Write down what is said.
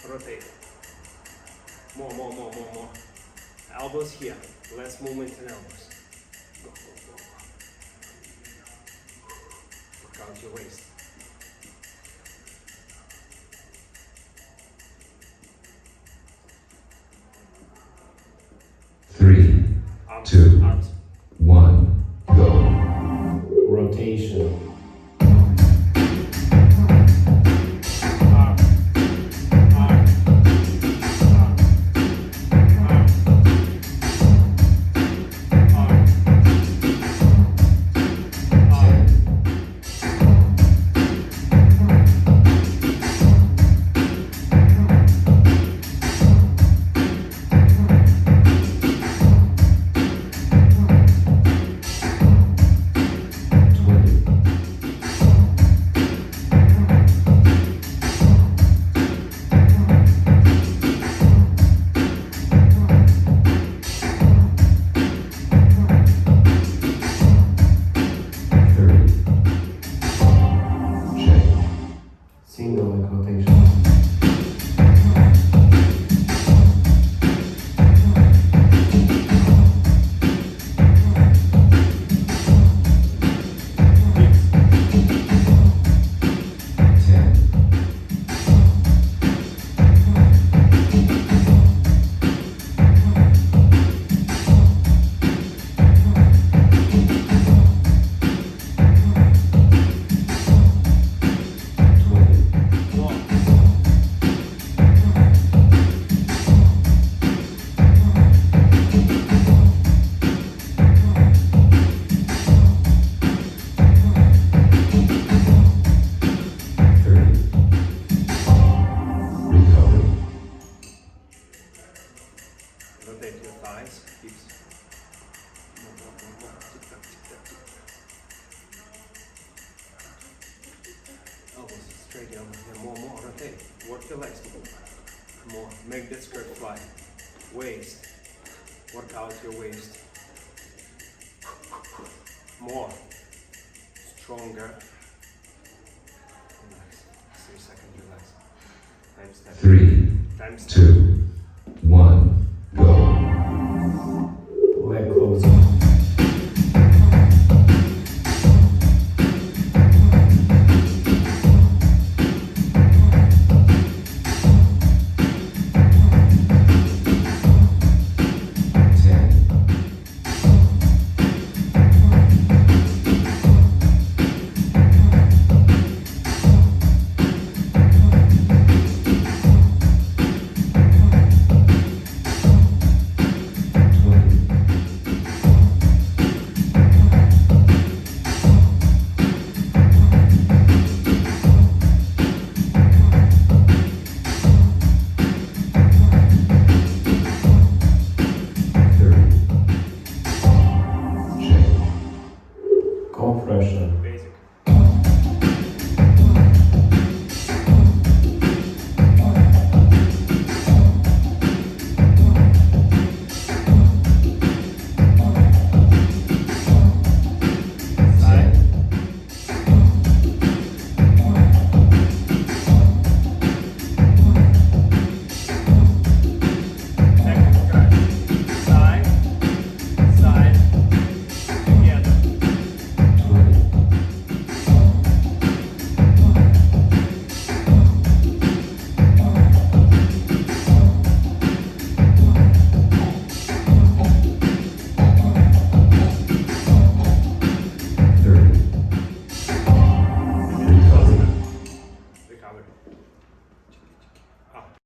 Rotate. More. Elbows here. Less movement in elbows. Go. Work out your waist. Three, Arms, two, arms. 1, go. Rotation. Single leg rotation. Rotate your thighs, hips. More. Tick-tock. Elbows straight, elbows here. More. Rotate. Work your legs. More. Make that skirt fly. Waist. Work out your waist. More. Stronger. Relax. 3 seconds, relax. Times 10. 3, Times 10. 2,